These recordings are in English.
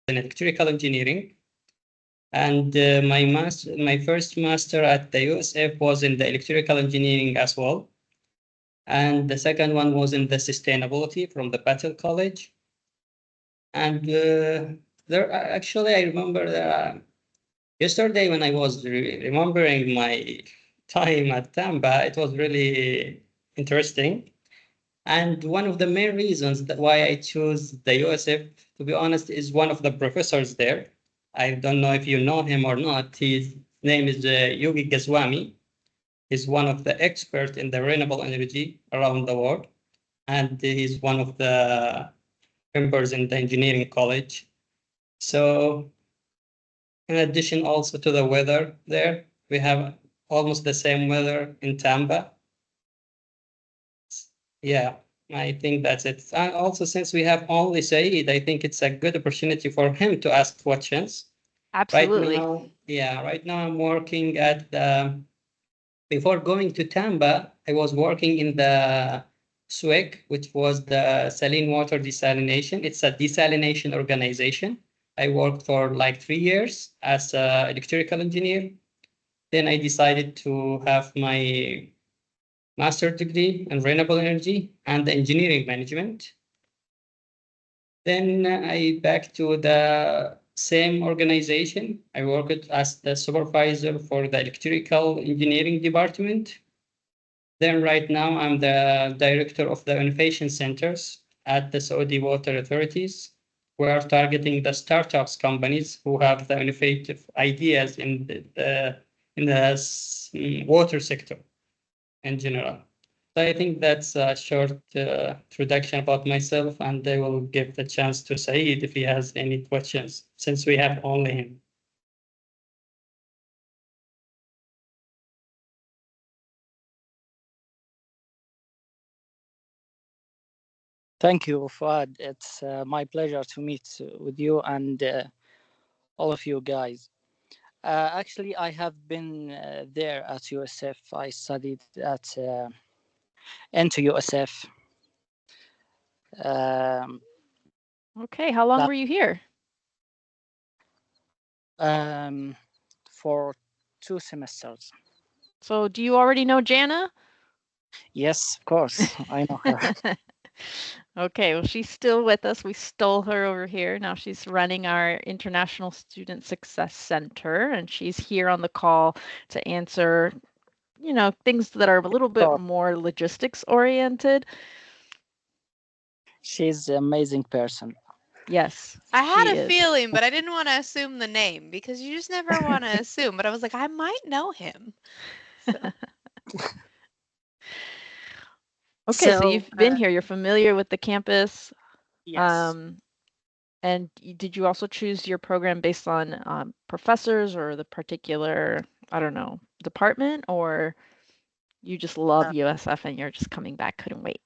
in electrical engineering. And my first master at the USF was in the electrical engineering as well. And the second one was in the sustainability from the Battle College. And there actually, I remember yesterday when I was remembering my time at Tamba, it was really interesting. And one of the main reasons that why I chose the USF, to be honest, is one of the professors there. I don't know if you know him or not. His name is Yogi Goswami. He's one of the experts in the renewable energy around the world. And he's one of the members in the engineering college. So in addition also to the weather there, we have almost the same weather in Tamba. Yeah, I think that's it. And also, since we have only Saeed, I think it's a good opportunity for him to ask questions. Absolutely. Right now I'm working at before going to Tamba, I was working in the SWIC, which was the Saline Water Desalination. It's a desalination organization. I worked for like 3 years as an electrical engineer. Then I decided to have my master's degree in renewable energy and engineering management. Then I back to the same organization. I worked as the supervisor for the electrical engineering department. Then right now I'm the director of the innovation centers at the Saudi Water Authorities. We are targeting the startups companies who have the innovative ideas in the water sector in general. So I think that's a short introduction about myself, and I will give the chance to Saeed if he has any questions, since we have only him. Thank you, Fuad. It's my pleasure to meet with you and all of you guys. Actually, I have been there at USF. I studied at into USF. Um, Okay, how long that, were you here? for 2 semesters. So do you already know Jana? Yes, of course, I know her. Okay, well, she's still with us. We stole her over here. Now she's running our International Student Success Center, and she's here on the call to answer, things that are a little bit So more logistics oriented. she's an amazing person. Yes, I had she a is. feeling, but I didn't want to assume the name because you just never want to assume. But I was like, I might know him. So. Okay, so So you've been here. You're familiar with the campus. yes, And did you also choose your program based on professors or the particular, I don't know, department, or you just love uh, USF and you're just coming back, couldn't wait?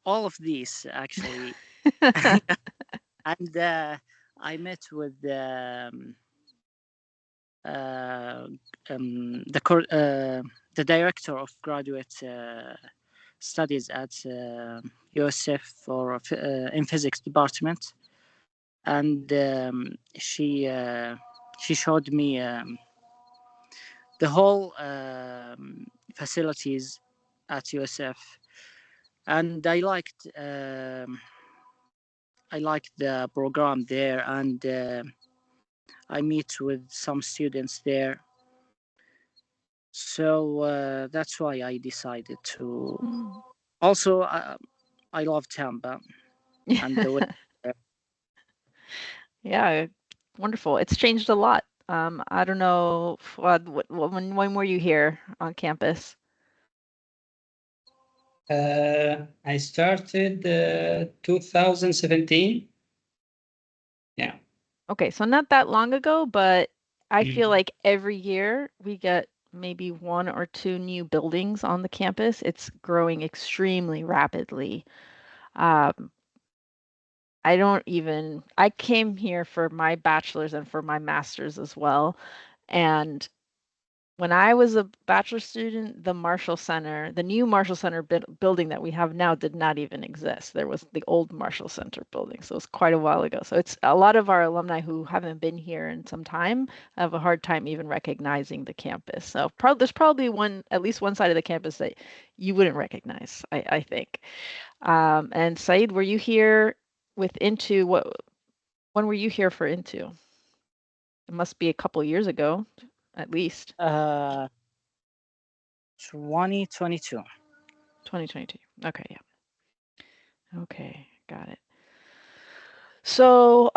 all of these actually, and I met with uh, the director of graduate studies at USF for in physics department, and she showed me the whole facilities at USF, and I liked the program there, and I meet with some students there. So that's why I decided to. Also, I love Tamba and the way. Yeah, wonderful. It's changed a lot. I don't know, Fuad, when were you here on campus? I started 2017. Yeah. Okay, so not that long ago, but I feel like every year we get maybe one or two new buildings on the campus. It's growing extremely rapidly. Um, I came here for my bachelor's and for my master's as well. And when I was a bachelor student, the Marshall Center, the new Marshall Center building that we have now did not even exist. There was the old Marshall Center building, so it was quite a while ago. So it's a lot of our alumni who haven't been here in some time have a hard time even recognizing the campus. So there's probably at least one side of the campus that you wouldn't recognize, I think. And Saeed, were you here with Into? When were you here for Into? It must be a couple years ago, at least. 2022. 2022. Okay, yeah. Okay, got it. So,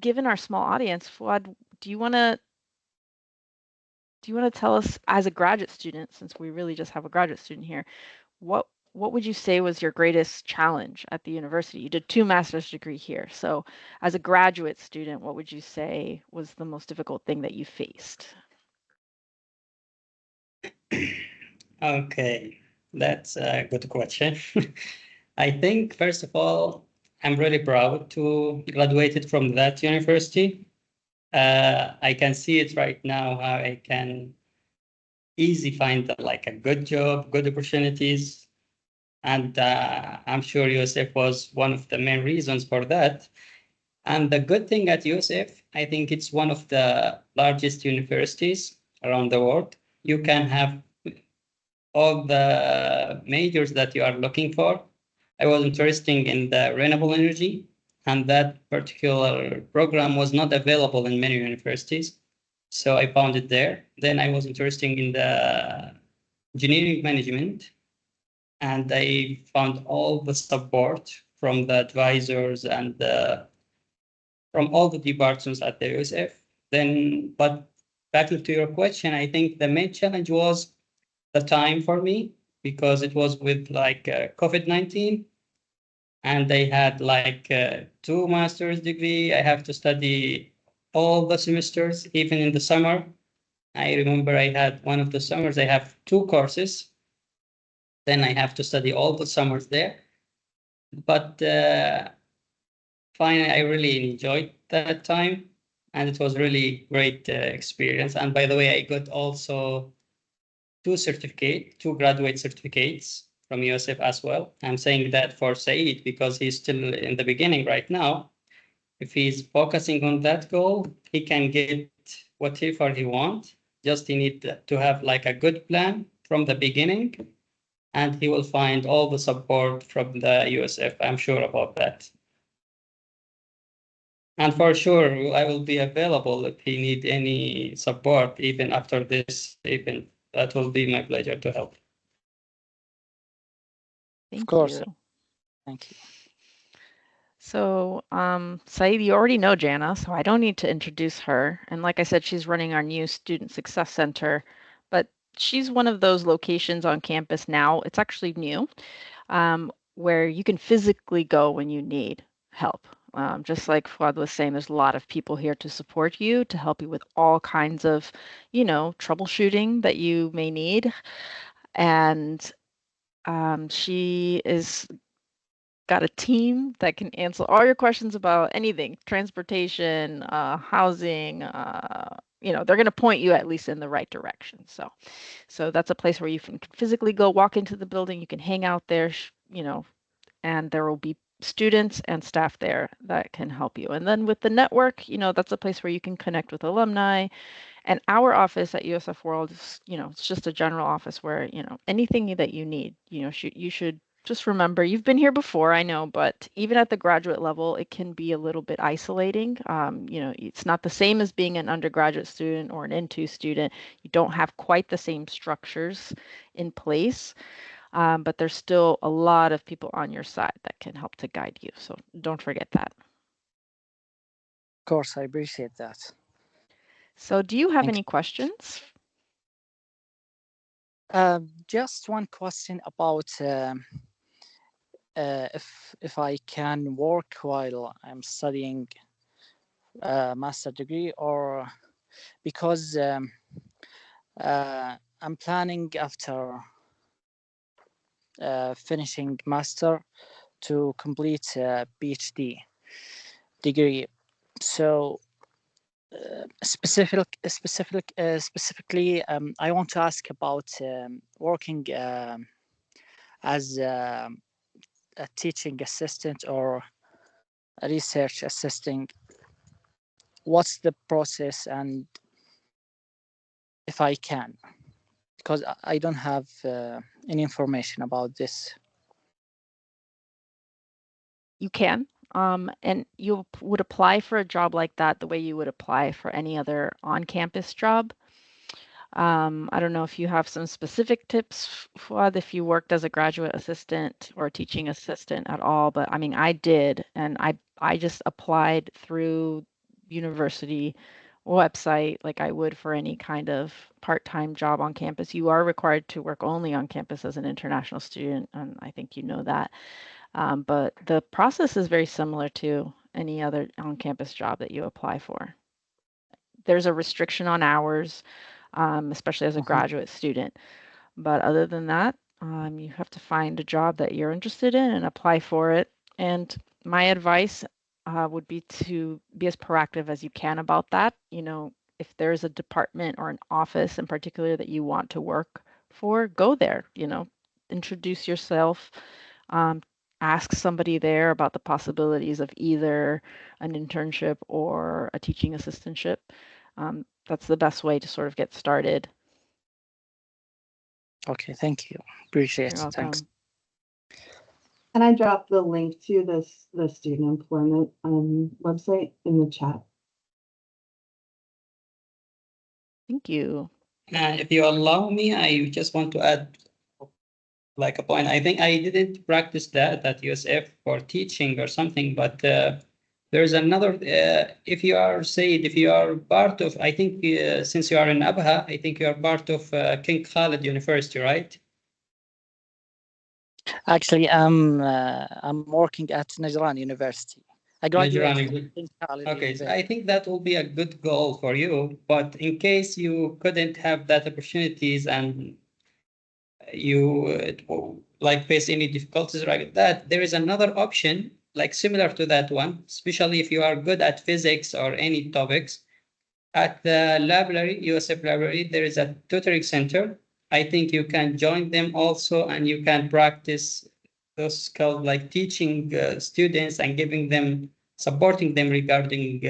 given our small audience, Fuad, do you want to tell us, as a graduate student, since we really just have a graduate student here, what would you say was your greatest challenge at the university? You did 2 master's degree here. So, as a graduate student, what would you say was the most difficult thing that you faced? Okay, that's a good question. I think, first of all, I'm really proud to graduated from that university. I can see it right now how I can easy find like a good job, good opportunities, and I'm sure USF was one of the main reasons for that. And the good thing at USF, I think it's one of the largest universities around the world. You can have all the majors that you are looking for. I was interested in the renewable energy, and that particular program was not available in many universities. So I found it there. Then I was interested in the engineering management, and I found all the support from the advisors and from all the departments at the USF. Then, but back to your question, I think the main challenge was the time for me because it was with like COVID-19, and I had like 2 master's degree. I have to study all the semesters, even in the summer. I remember I had one of the summers, I have 2 courses. Then I have to study all the summers there. But finally, I really enjoyed that time, and it was really great experience. And by the way, I got also 2 graduate certificates from USF as well. I'm saying that for Saeed because he's still in the beginning right now. If he's focusing on that goal, he can get whatever he wants. Just he need to have like a good plan from the beginning, and he will find all the support from the USF. I'm sure about that. And for sure, I will be available if he need any support, even after this event. That will be my pleasure to help. Thank Of course. you. Thank you. So, Saeed, you already know Jana, so I don't need to introduce her. And like I said, she's running our new Student Success Center, but she's one of those locations on campus now. It's actually new, where you can physically go when you need help. Just like Fuad was saying, there's a lot of people here to support you, to help you with all kinds of, troubleshooting that you may need. And she is got a team that can answer all your questions about anything, transportation, housing, they're going to point you at least in the right direction. So that's a place where you can physically go walk into the building, you can hang out there, and there will be students and staff there that can help you. And then with the network, that's a place where you can connect with alumni. And our office at USF World is, it's just a general office where, anything that you need, you should just remember you've been here before, I know, but even at the graduate level, it can be a little bit isolating. It's not the same as being an undergraduate student or an N2 student. You don't have quite the same structures in place, but there's still a lot of people on your side that can help to guide you. So don't forget that. Of course, I appreciate that. So do you have Thank any questions? Just one question about if I can work while I'm studying a master degree, or because I'm planning after finishing master to complete a PhD degree. So Specifically, I want to ask about working as a teaching assistant or a research assistant. What's the process, and if I can, because I don't have any information about this. You can. And you would apply for a job like that the way you would apply for any other on-campus job. I don't know if you have some specific tips, Fuad, if you worked as a graduate assistant or a teaching assistant at all, but I mean, I did, and I just applied through university website like I would for any kind of part-time job on campus. You are required to work only on campus as an international student, and I think you know that. But the process is very similar to any other on-campus job that you apply for. There's a restriction on hours, especially as a graduate student. But other than that, you have to find a job that you're interested in and apply for it. And my advice would be to be as proactive as you can about that. You know, if there's a department or an office in particular that you want to work for, go there, you know, introduce yourself, um, ask somebody there about the possibilities of either an internship or a teaching assistantship. That's the best way to sort of get started. Okay, thank you. Appreciate You're it. Thanks. welcome. And I dropped the link to the student employment website in the chat. Thank you. If you allow me, I just want to add like a point. I think I didn't practice that at USF for teaching or something, but there's another. If you are part of, I think since you are in Abha, I think you are part of King Khalid University, right? Actually, I'm working at Najran University. I graduated Najran. from King Khalid Okay, so University. I think that will be a good goal for you. But in case you couldn't have that opportunities and you like face any difficulties like that, there is another option like similar to that one, especially if you are good at physics or any topics. At the library, USF library, there is a tutoring center. I think you can join them also, and you can practice those skills like teaching students and supporting them regarding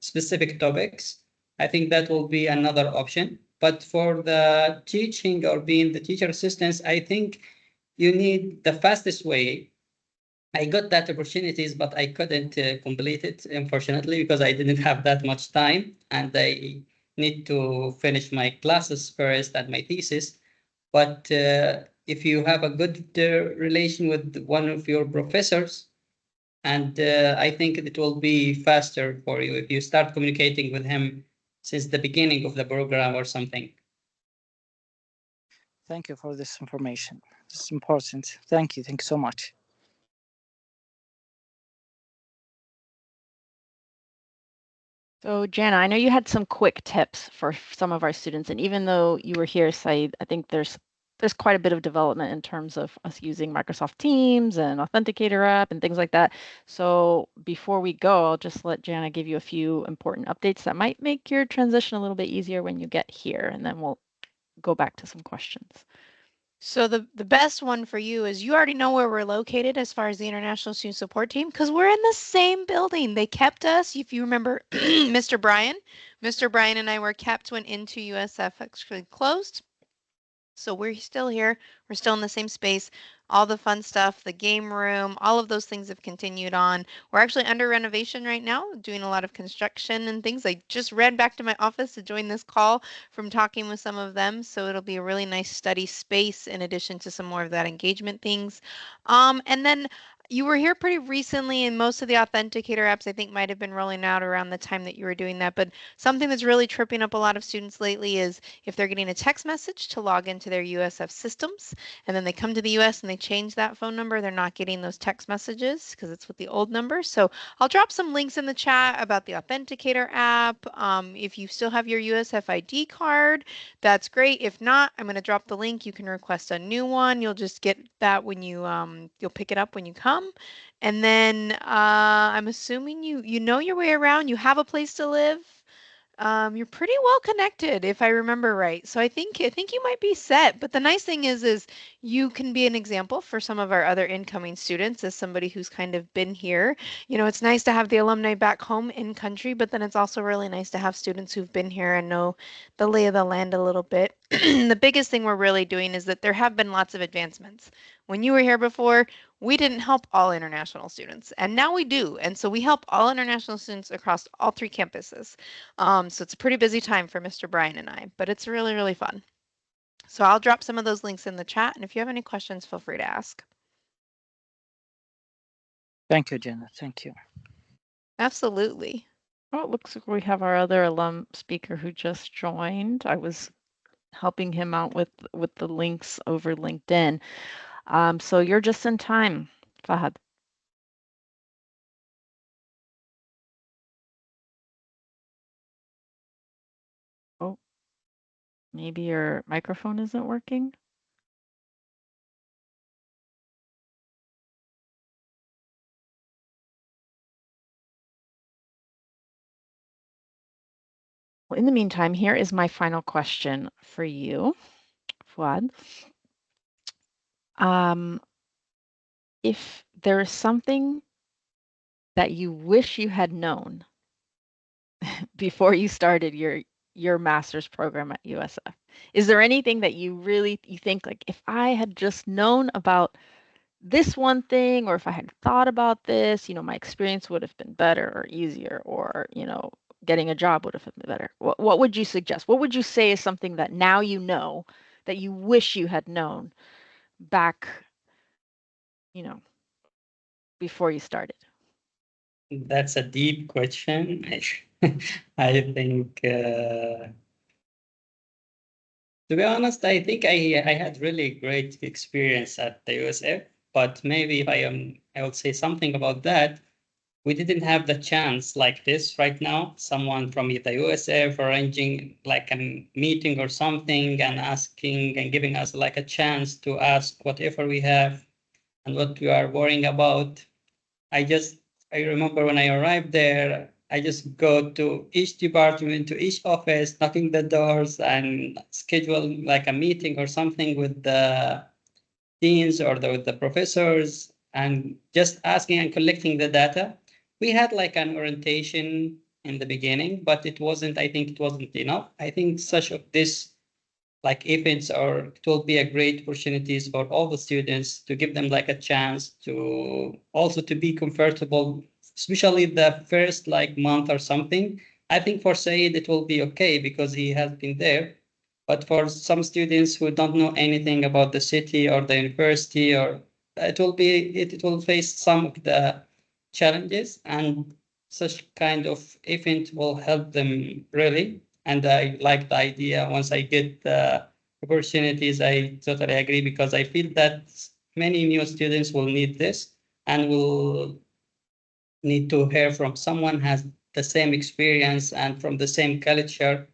specific topics. I think that will be another option. But for the teaching or being the teacher assistants, I think you need the fastest way. I got that opportunities, but I couldn't complete it, unfortunately, because I didn't have that much time, and I need to finish my classes first and my thesis. But if you have a good relation with one of your professors, and I think it will be faster for you if you start communicating with him since the beginning of the program or something. Thank you for this information. It's important. Thank you. Thank you so much. So Jana, I know you had some quick tips for some of our students, and even though you were here, Saeed, I think there's quite a bit of development in terms of us using Microsoft Teams and Authenticator app and things like that. So before we go, I'll just let Jana give you a few important updates that might make your transition a little bit easier when you get here, and then we'll go back to some questions. So the best one for you is you already know where we're located as far as the International Student Support Team because we're in the same building. They kept us, if you remember Mr. Brian and I were kept when Into USF actually closed. So we're still here. We're still in the same space. All the fun stuff, the game room, all of those things have continued on. We're actually under renovation right now, doing a lot of construction and things. I just ran back to my office to join this call from talking with some of them. So it'll be a really nice study space in addition to some more of that engagement things. And then you were here pretty recently, and most of the authenticator apps I think might have been rolling out around the time that you were doing that. But something that's really tripping up a lot of students lately is if they're getting a text message to log into their USF systems, and then they come to the US and they change that phone number, they're not getting those text messages because it's with the old number. So I'll drop some links in the chat about the Authenticator app. If you still have your USF ID card, that's great. If not, I'm going to drop the link. You can request a new one. You'll just get that when you'll pick it up when you come. And then I'm assuming you know your way around. You have a place to live. You're pretty well connected, if I remember right. So I think you might be set. But the nice thing is you can be an example for some of our other incoming students as somebody who's kind of been here. You know, it's nice to have the alumni back home in country, but then it's also really nice to have students who've been here and know the lay of the land a little bit. The biggest thing we're really doing is that there have been lots of advancements. When you were here before, we didn't help all international students, and now we do. And so we help all international students across all 3 campuses. So it's a pretty busy time for Mr. Brian and I, but it's really, really fun. So I'll drop some of those links in the chat, and if you have any questions, feel free to ask. Thank you, Jenna. Thank you. Absolutely. Oh, it looks like we have our other alum speaker who just joined. I was helping him out with the links over LinkedIn. So you're just in time, Fahad. Oh, maybe your microphone isn't working. Well, in the meantime, here is my final question for you, Fuad. If there is something that you wish you had known before you started your master's program at USF, is there anything that you think like, if I had just known about this one thing, or if I had thought about this, my experience would have been better or easier, or, getting a job would have been better? What would you suggest? What would you say is something that now you know that you wish you had known back, before you started? That's a deep question. I think, to be honest, I think I had really great experience at the USF, but maybe if I will say something about that. We didn't have the chance like this right now. Someone from the USF arranging like a meeting or something and asking and giving us like a chance to ask whatever we have and what we are worrying about. I remember when I arrived there, I just go to each department, to each office, knocking the doors and schedule like a meeting or something with the deans or with the professors and just asking and collecting the data. We had like an orientation in the beginning, but I think it wasn't enough. I think such of this like events or it will be a great opportunities for all the students to give them like a chance to also to be comfortable, especially the first like month or something. I think for Said it will be okay because he has been there. But for some students who don't know anything about the city or the university, or it will face some of the challenges, and such kind of event will help them really. And I like the idea. Once I get the opportunities, I totally agree because I feel that many new students will need this and will need to hear from someone has the same experience and from the same culture.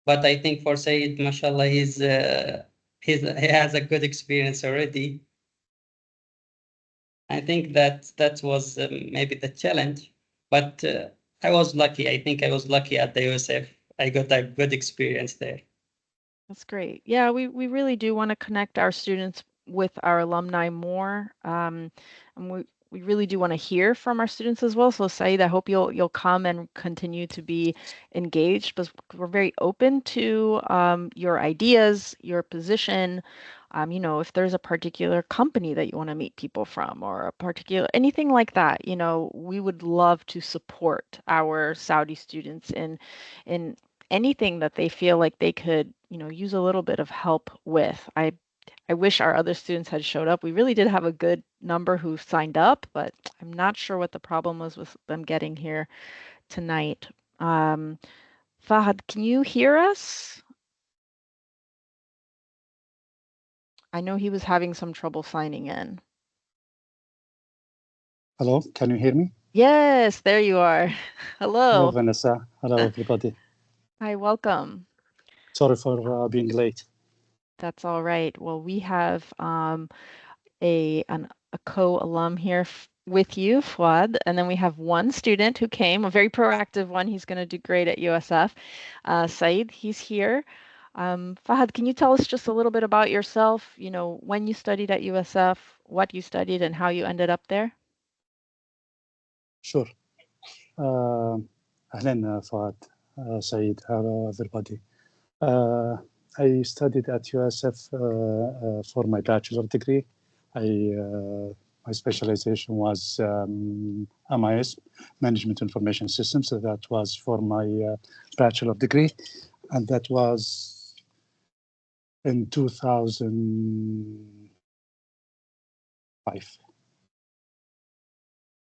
But I think for Said, mashallah, he has a good experience already. I think that was maybe the challenge, but I was lucky. I think I was lucky at the USF. I got a good experience there. That's great. Yeah, we really do want to connect our students with our alumni more. And we really do want to hear from our students as well. So Saeed, I hope you'll come and continue to be engaged, but we're very open to your ideas, your position. If there's a particular company that you want to meet people from, or a particular anything like that, we would love to support our Saudi students in anything that they feel like they could, use a little bit of help with. I wish our other students had showed up. We really did have a good number who signed up, but I'm not sure what the problem was with them getting here tonight. Fahad, can you hear us? I know he was having some trouble signing in. Hello, can you hear me? Yes, there you are. Hello. Hello, Vanessa. Hello, everybody. Hi, welcome. Sorry for being late. That's all right. Well, we have a co-alum here with you, Fuad, and then we have one student who came, a very proactive one. He's going to do great at USF. Saeed, he's here. Fahad, can you tell us just a little bit about yourself? You know, when you studied at USF, what you studied, and how you ended up there? Sure. أهلا فؤاد, Saeed, hello everybody. I studied at USF for my bachelor degree. My specialization was MIS, Management Information Systems. So that was for my bachelor degree, and that was in 2005.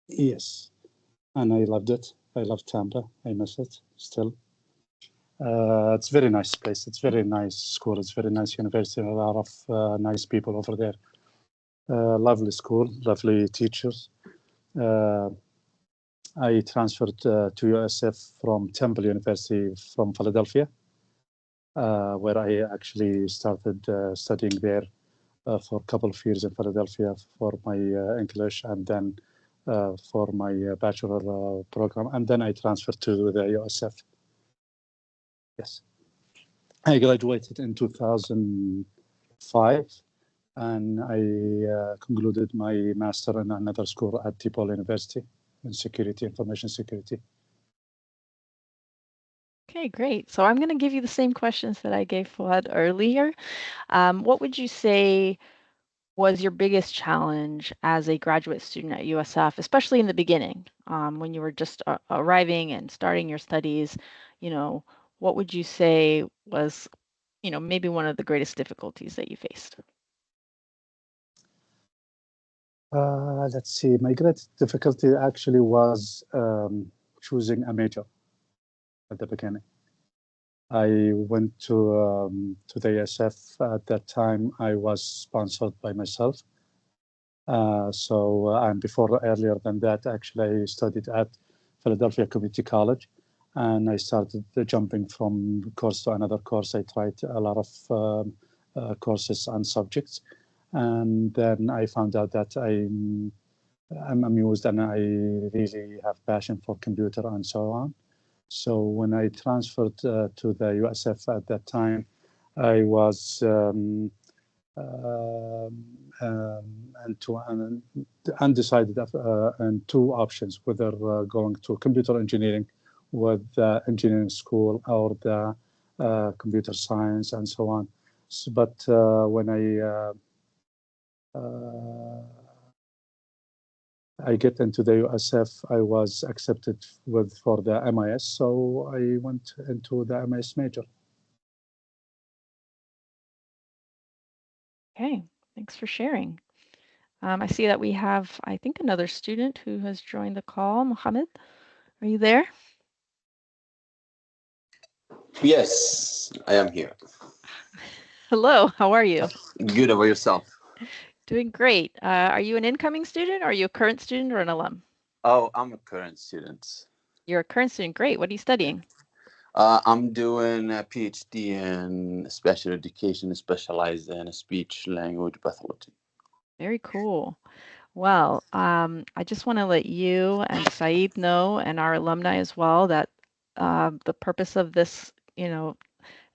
Yes, and I loved it. I love Tampa. I miss it still. It's a very nice place. It's very nice school. It's very nice university. A lot of nice people over there. Lovely school, lovely teachers. I transferred to USF from Temple University from Philadelphia, where I actually started studying there for a couple of years in Philadelphia for my English, and then for my bachelor program, and then I transferred to the USF. Yes. I graduated in 2005, and I concluded my master in another school at DePaul University in security, information security. Okay, great. So I'm going to give you the same questions that I gave Fuad earlier. What would you say was your biggest challenge as a graduate student at USF, especially in the beginning, when you were just arriving and starting your studies? You know, what would you say was, you know, maybe one of the greatest difficulties that you faced? Let's see. My greatest difficulty actually was choosing a major at the beginning. I went to the USF at that time. I was sponsored by myself. And before, earlier than that, actually, I studied at Philadelphia Community College, and I started jumping from course to another course. I tried a lot of courses and subjects, and then I found out that I'm amused and I really have passion for computer and so on. So when I transferred to the USF at that time, I was undecided and two options, whether going to computer engineering with the engineering school or the computer science and so on. So, but when I get into the USF, I was accepted for the MIS, so I went into the MIS major. Okay, thanks for sharing. I see that we have, I think, another student who has joined the call. Mohammed, are you there? Yes, I am here. Hello, how are you? Good about yourself. Doing great. Are you an incoming student, or are you a current student or an alum? Oh, I'm a current student. You're a current student. Great. What are you studying? I'm doing a PhD in special education, specialized in speech language pathology. Very cool. Well, I just want to let you and Saeed know, and our alumni as well, that the purpose of this,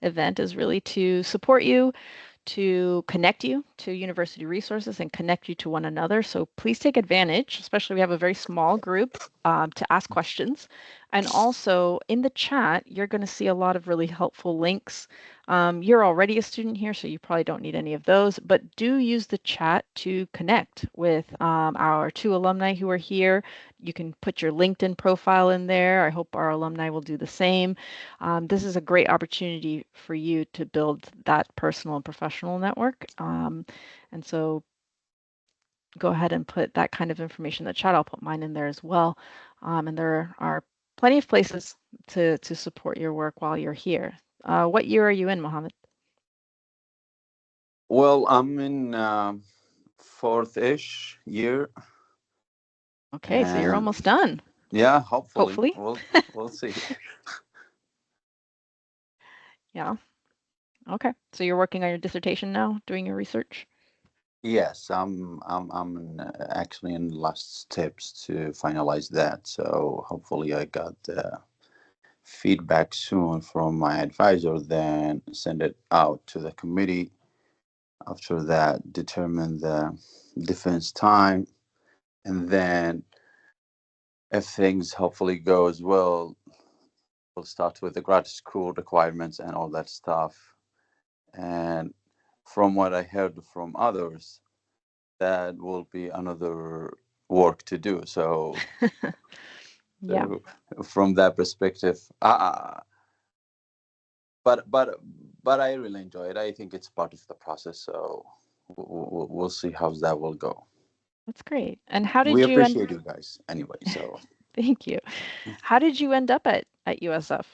event is really to support you, to connect you to university resources and connect you to one another. So please take advantage, especially we have a very small group, to ask questions. And also in the chat, you're going to see a lot of really helpful links. You're already a student here, so you probably don't need any of those, but do use the chat to connect with our two alumni who are here. You can put your LinkedIn profile in there. I hope our alumni will do the same. This is a great opportunity for you to build that personal and professional network. And so go ahead and put that kind of information in the chat. I'll put mine in there as well. And there are plenty of places to support your work while you're here. What year are you in, Mohammed? Well, I'm in fourth-ish year. Okay, so you're almost done. Yeah, hopefully. Hopefully. We'll see. Yeah. Okay. So you're working on your dissertation now, doing your research? Yes, I'm actually in the last steps to finalize that. So hopefully I got feedback soon from my advisor, then send it out to the committee. After that, determine the defense time, and then if things hopefully goes well, we'll start with the grad school requirements and all that stuff. And from what I heard from others, that will be another work to do. So, Yeah, so from that perspective, but but but I really enjoy it. I think it's part of the process. So we'll see how that will go. that's great. And how We did you end? appreciate you guys anyway. So Thank you. How did you end up at USF?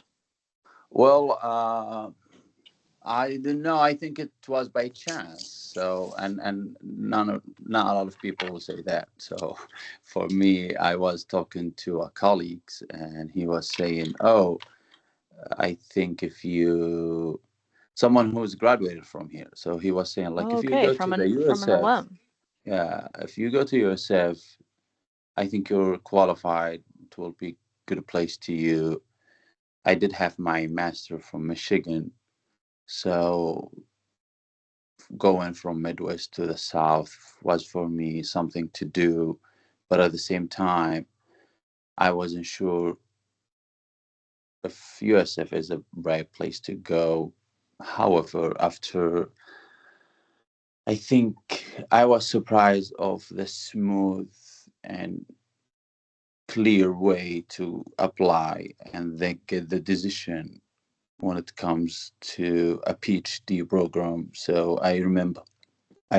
well, I didn't know. I think it was by chance. So and not a lot of people will say that. So for me, I was talking to a colleagues, and he was saying, "Oh, I think if you someone who's graduated from here." So he was saying, like, Oh, if you okay, go to the from an USF, alum. yeah, if you go to USF, I think you're qualified. It will be good place to you. I did have my master from Michigan, so going from Midwest to the South was for me something to do, but at the same time, I wasn't sure if USF is the right place to go. However, after I think I was surprised of the smooth and clear way to apply and then get the decision when it comes to a PhD program. So I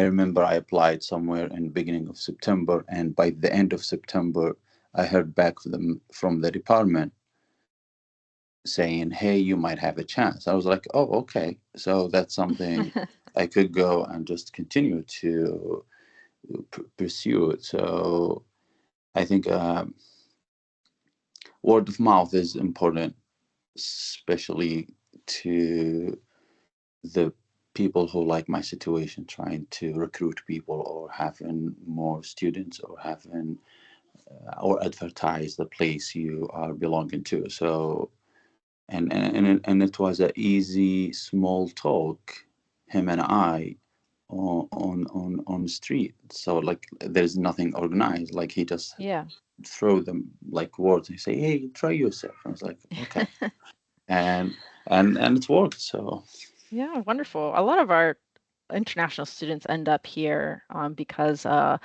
remember I applied somewhere in beginning of September, and by the end of September, I heard back from the department saying, "Hey, you might have a chance." I was like, "Oh, okay." So that's something I could go and just continue to pursue it. So I think word of mouth is important, especially to the people who like my situation, trying to recruit people or having more students or having or advertise the place you are belonging to. So and it was a easy small talk, him and I, on the street. So like there's nothing organized. Like he just Yeah. throw them like words and say, "Hey, try yourself." I was like, "Okay," and and it worked. So Yeah, wonderful. A lot of our international students end up here because a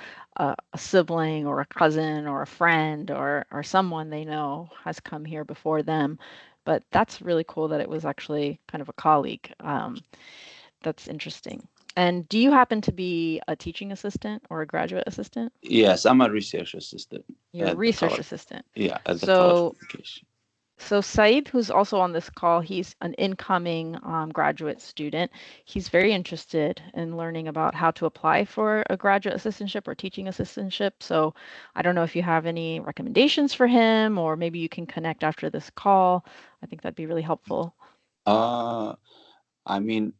sibling or a cousin or a friend or someone they know has come here before them. But that's really cool that it was actually kind of a colleague. That's interesting. And do you happen to be a teaching assistant or a graduate assistant? yes, I'm a research assistant You're a at the research college. assistant. Yeah, at the College of So Education. So Saeed, who's also on this call, he's an incoming graduate student. He's very interested in learning about how to apply for a graduate assistantship or teaching assistantship. So I don't know if you have any recommendations for him, or maybe you can connect after this call. I think that'd be really helpful. Uh, I mean,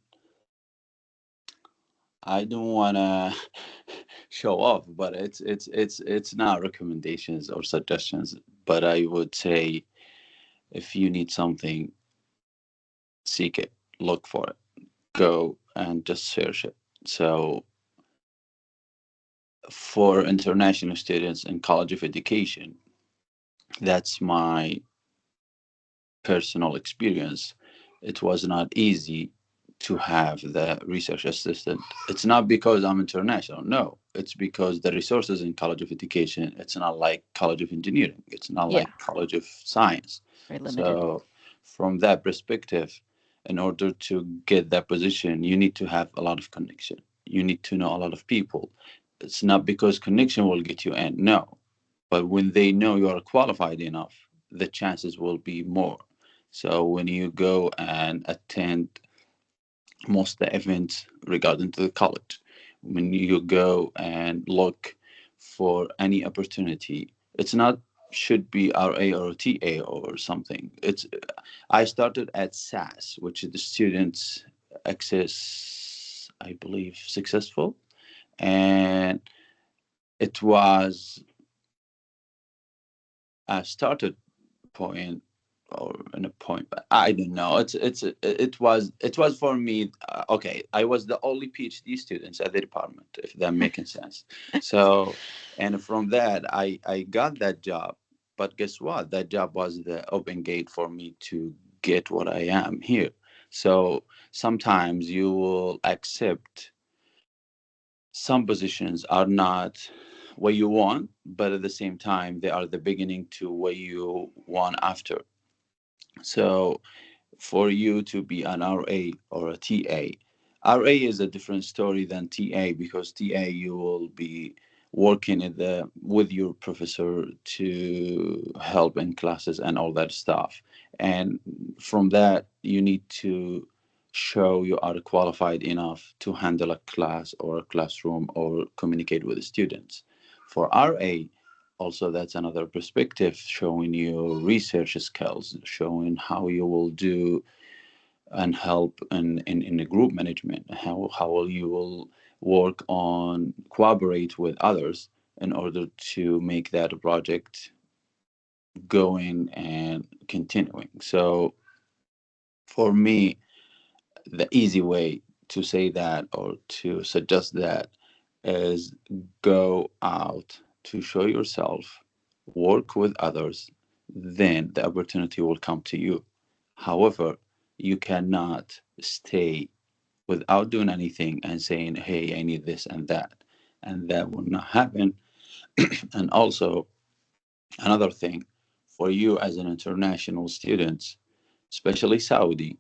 I don't wanna show off, but it's not recommendations or suggestions. But I would say if you need something, seek it, look for it, go and just search it. So for international students in College of Education, that's my personal experience. It was not easy to have the research assistant. It's not because I'm international. No, it's because the resources in College of Education, it's not like College of Engineering. It's not Yeah, like College of Science. very limited. So from that perspective, in order to get that position, you need to have a lot of connection. You need to know a lot of people. It's not because connection will get you in. No, but when they know you are qualified enough, the chances will be more. So when you go and attend most of the events regarding to the college, when you go and look for any opportunity, it's not should be RA or TA or something. It's I started at SAS, which is the Students Access, I believe, Successful, and it was a started point or in a point, but I don't know. It was for me. Okay, I was the only PhD students at the department, if that making sense. So, and from that, I got that job. But guess what? That job was the open gate for me to get what I am here. So sometimes you will accept some positions are not what you want, but at the same time, they are the beginning to what you want after. So for you to be an RA or a TA. RA is a different story than TA because TA you will be working with your professor to help in classes and all that stuff. And from that you need to show you are qualified enough to handle a class or a classroom or communicate with the students. For RA, also that's another perspective, showing you research skills, showing how you will do and help in the group management, how you will work on cooperate with others in order to make that project going and continuing. So for me, the easy way to say that or to suggest that is go out to show yourself, work with others, then the opportunity will come to you. However, you cannot stay without doing anything and saying, hey, I need this and that. And that will not happen. And also, another thing for you as an international student, especially Saudi,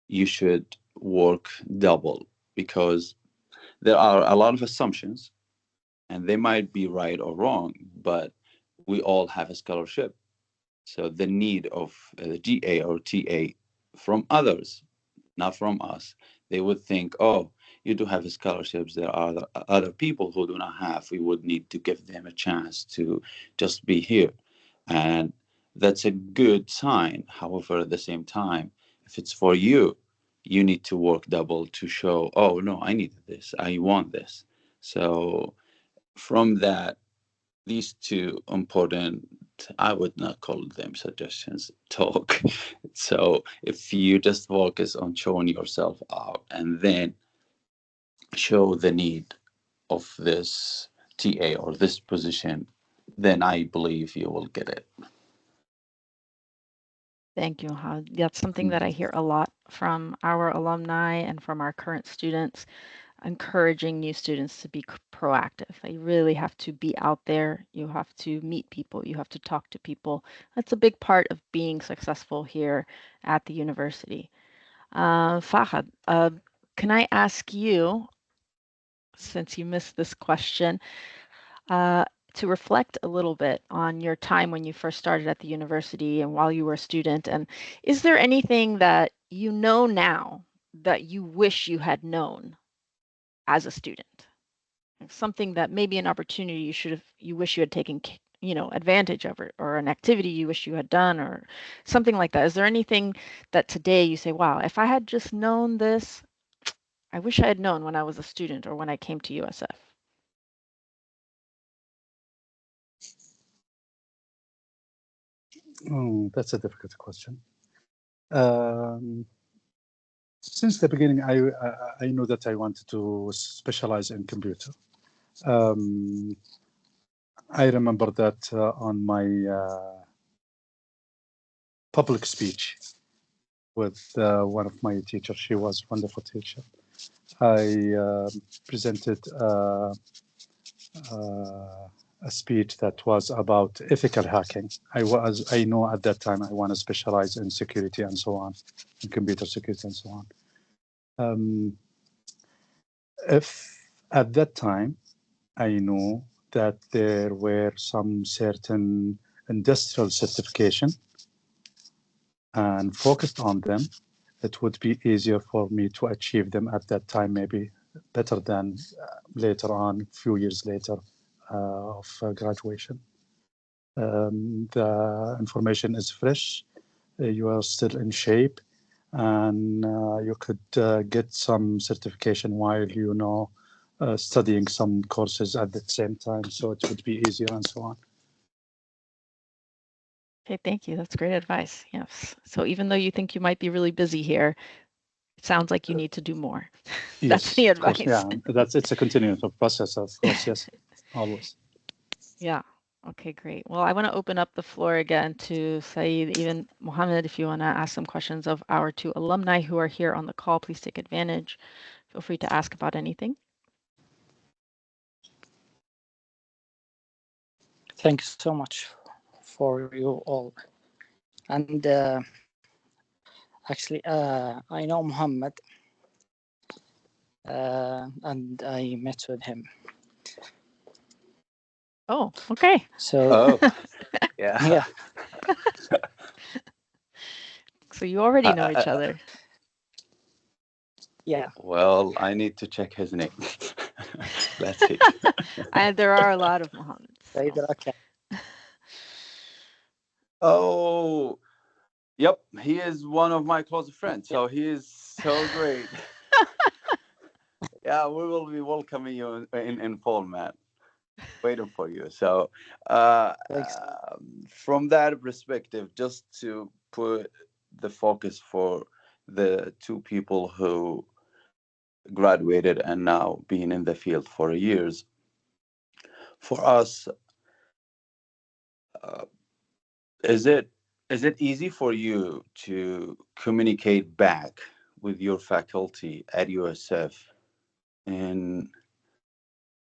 you should work double because there are a lot of assumptions and they might be right or wrong, but we all have a scholarship. So the need of a GA or TA from others, not from us, they would think, oh, you do have scholarships. There are other people who do not have. We would need to give them a chance to just be here. And that's a good sign. However, at the same time, if it's for you, you need to work double to show, oh, no, I need this. I want this. So from that, these two important, I would not call them suggestions, talk. So if you just focus on showing yourself out and then show the need of this TA or this position, then I believe you will get it. Thank you, Had. That's something that I hear a lot from our alumni and from our current students, encouraging new students to be proactive. You really have to be out there. You have to meet people. You have to talk to people. That's a big part of being successful here at the university. Fahad, can I ask you, since you missed this question, uh, to reflect a little bit on your time when you first started at the university and while you were a student? And is there anything that you know now that you wish you had known as a student? Something that maybe an opportunity you wish you had taken, advantage of, or an activity you wish you had done, or something like that. Is there anything that today you say, wow, if I had just known this, I wish I had known when I was a student or when I came to USF? Oh, that's a difficult question. Since the beginning, I know that I wanted to specialize in computer. I remember that on my public speech with one of my teachers. She was a wonderful teacher. I presented a speech that was about ethical hacking. I know at that time I want to specialize in security and so on, in computer security and so on. If at that time I know that there were some certain industrial certification and focused on them, it would be easier for me to achieve them at that time, maybe better than later on, a few years later of graduation. The information is fresh, you are still in shape, and you could get some certification while you know studying some courses at the same time, so it would be easier and so on. Okay, thank you. That's great advice. Yes. So even though you think you might be really busy here, it sounds like you need to do more. That's Yes, the of course, advice. yeah, it's a continuous process, of course. Yes, always. Yeah. Okay, great. Well, I want to open up the floor again to Saeed, even Mohammed, if you want to ask some questions of our two alumni who are here on the call, please take advantage. Feel free to ask about anything. Thank you so much for you all. And actually, I know Muhammad, and I met with him. Oh, okay. So Oh, yeah. yeah, So you already know each other. yeah. Well, I need to check his name. Let's see. There are a lot of Mohammeds. Said So. Raka. Oh, yep. He is one of my close friends. So he is so great. Yeah, we will be welcoming you in full, man. Waiting for you. So, Thanks. from that perspective, just to put the focus for the two people who graduated and now being in the field for years, for us, uh, is it easy for you to communicate back with your faculty at USF in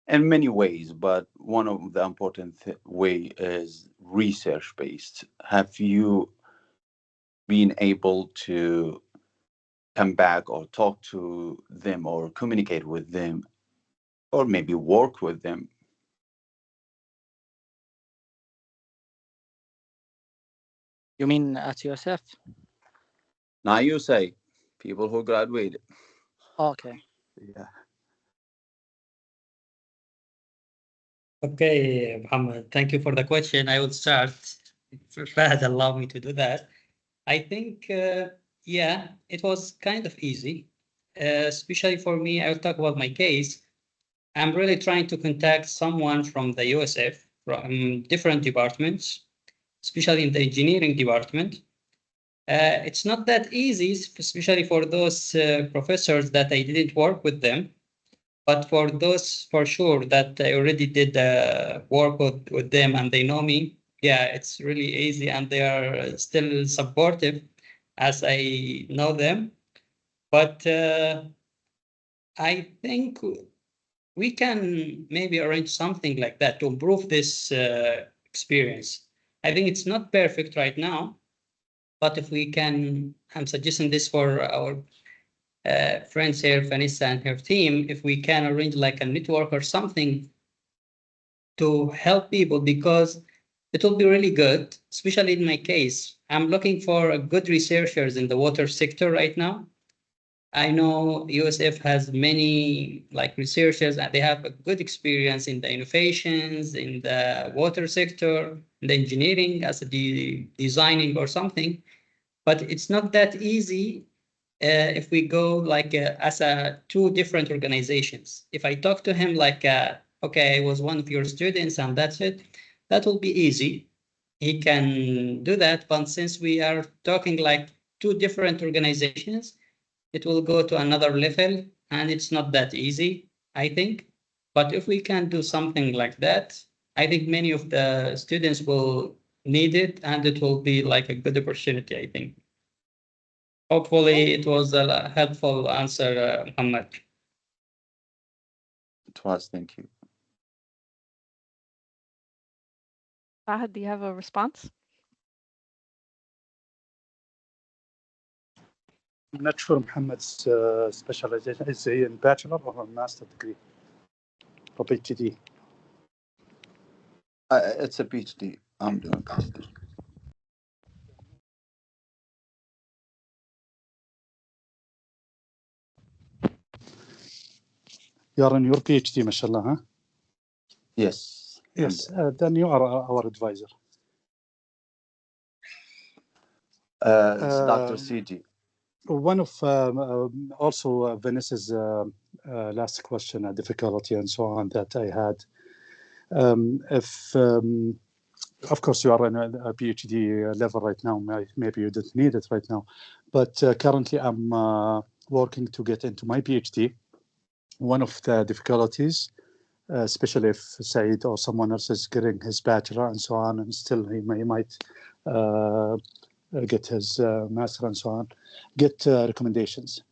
many ways, but one of the important way is research based? Have you been able to come back or talk to them or communicate with them or maybe work with them? You mean at USF? Now you say people who graduated. Okay. Yeah. Okay, Muhammad, thank you for the question. I will start. If Fahad allow me to do that. I think, yeah, it was kind of easy, especially for me. I'll talk about my case. I'm really trying to contact someone from the USF from different departments, especially in the engineering department. It's not that easy, especially for those professors that I didn't work with them. But for those, for sure, that I already did work with them and they know me, yeah, it's really easy and they are still supportive as I know them. But I think we can maybe arrange something like that to improve this experience. I think it's not perfect right now, but if we can, I'm suggesting this for our friends here, Vanessa and her team, if we can arrange like a network or something to help people, because it will be really good, especially in my case. I'm looking for good researchers in the water sector right now. I know USF has many like researchers and they have a good experience in the innovations, in the water sector, in the engineering as a designing or something, but it's not that easy if we go like as a two different organizations. If I talk to him like, okay, I was one of your students and that's it, that will be easy. He can do that. But since we are talking like two different organizations, it will go to another level and it's not that easy, I think. But if we can do something like that, I think many of the students will need it and it will be like a good opportunity, I think. Hopefully, it was a helpful answer, Muhammad. It was. Thank you. Fahad, do you have a response? I'm not sure Muhammad's specialization is he in bachelor or a master degree or PhD. It's a PhD. I'm doing PhD. You are in your PhD, mashallah, huh? Yes. Yes, then you are our advisor. It's Dr. CG. One of also Vanessa's last question, difficulty and so on that I had. If of course you are in a PhD level right now, maybe you don't need it right now, but currently I'm working to get into my PhD. One of the difficulties, especially if Said or someone else is getting his bachelor and so on, and still he might get his master and so on, get recommendations.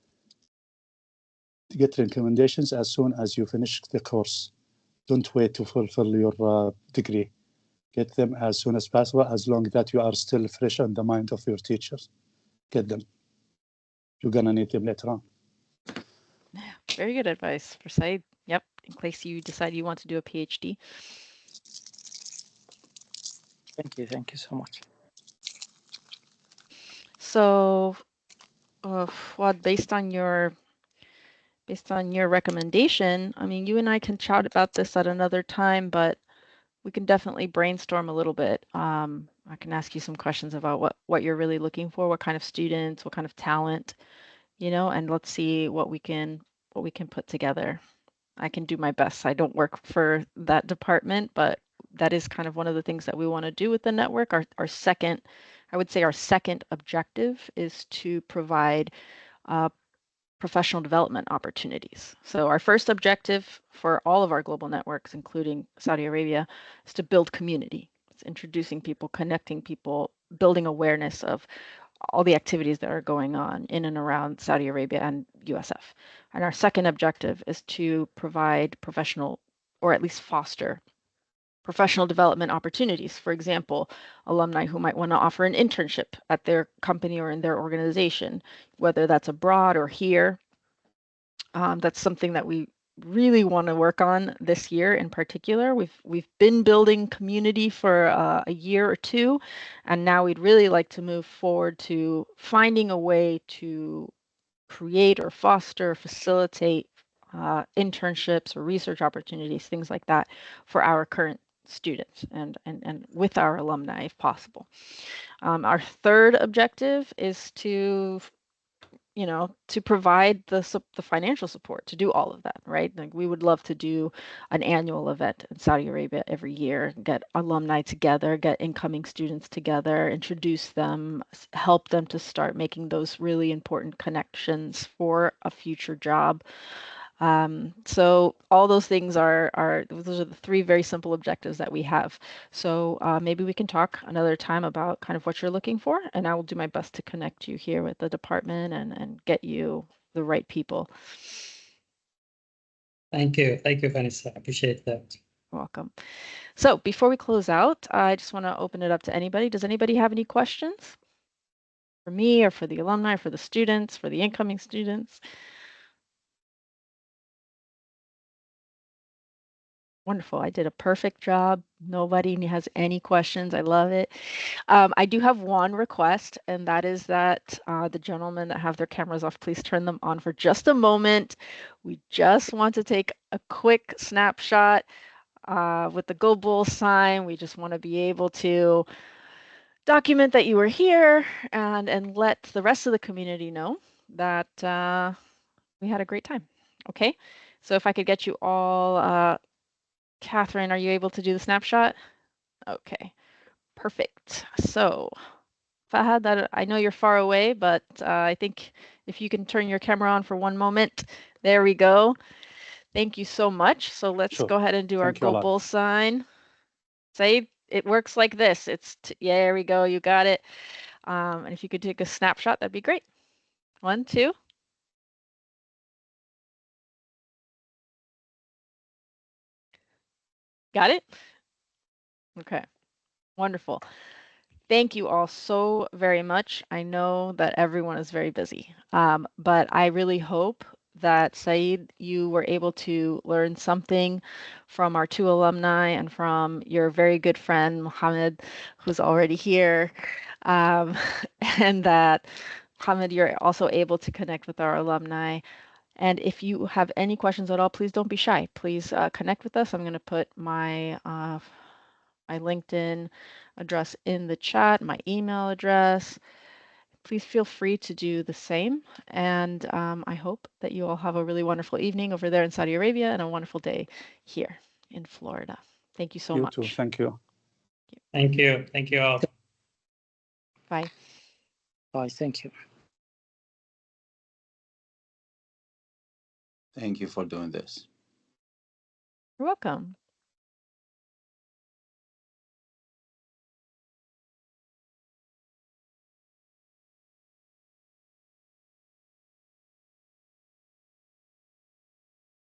Get recommendations as soon as you finish the course. Don't wait to fulfill your degree. Get them as soon as possible, as long as that you are still fresh on the mind of your teachers. Get them. You're gonna need them later on. Very good advice for Said. Yep, in case you decide you want to do a PhD. Thank you so much. So, Fuad, based on your recommendation, I mean, you and I can chat about this at another time, but we can definitely brainstorm a little bit. I can ask you some questions about what you're really looking for, what kind of students, what kind of talent, and let's see what we can put together. I can do my best. I don't work for that department, but that is kind of one of the things that we want to do with the network. Our second, I would say our second objective is to provide professional development opportunities. So our first objective for all of our global networks, including Saudi Arabia, is to build community. It's introducing people, connecting people, building awareness of all the activities that are going on in and around Saudi Arabia and USF. And our second objective is to provide professional, or at least foster professional development opportunities. For example, alumni who might want to offer an internship at their company or in their organization, whether that's abroad or here. That's something that we really want to work on this year in particular. We've been building community for a year or two, and now we'd really like to move forward to finding a way to create or foster, facilitate internships or research opportunities, things like that, for our current students and with our alumni if possible. Our third objective is to provide the financial support to do all of that, right? Like we would love to do an annual event in Saudi Arabia every year, get alumni together, get incoming students together, introduce them, help them to start making those really important connections for a future job. So all those things those are the three very simple objectives that we have. So maybe we can talk another time about kind of what you're looking for, and I will do my best to connect you here with the department and get you the right people. Thank you, Vanessa. I appreciate that. Welcome. So before we close out, I just want to open it up to anybody. Does anybody have any questions for me or for the alumni, for the students, for the incoming students? Wonderful. I did a perfect job. Nobody has any questions. I love it. I do have one request, and that is that the gentlemen that have their cameras off, please turn them on for just a moment. We just want to take a quick snapshot with the Go Bull sign. We just want to be able to document that you were here and let the rest of the community know that we had a great time. Okay, so if I could get you all Catherine, are you able to do the snapshot? Okay, perfect. So, Fahad, that I know you're far away, but I think if you can turn your camera on for one moment, there we go. Thank you so much. So let's Sure. go ahead and do our Thank you a Go lot. Bull sign. Say it works like this. Yeah, there we go. You got it. And if you could take a snapshot, that'd be great. 1, 2. Got it? Okay, wonderful. Thank you all so very much. I know that everyone is very busy, but I really hope that Saeed, you were able to learn something from our 2 alumni and from your very good friend, Mohammed, who's already here. And that, Mohammed, you're also able to connect with our alumni. And if you have any questions at all, please don't be shy. Please connect with us. I'm going to put my LinkedIn address in the chat, my email address. please feel free to do the same. And I hope that you all have a really wonderful evening over there in Saudi Arabia and a wonderful day here in Florida. Thank you so You much. too. Thank you. Thank you. Thank you all. Bye. Bye. Thank you. Thank you for doing this. You're welcome.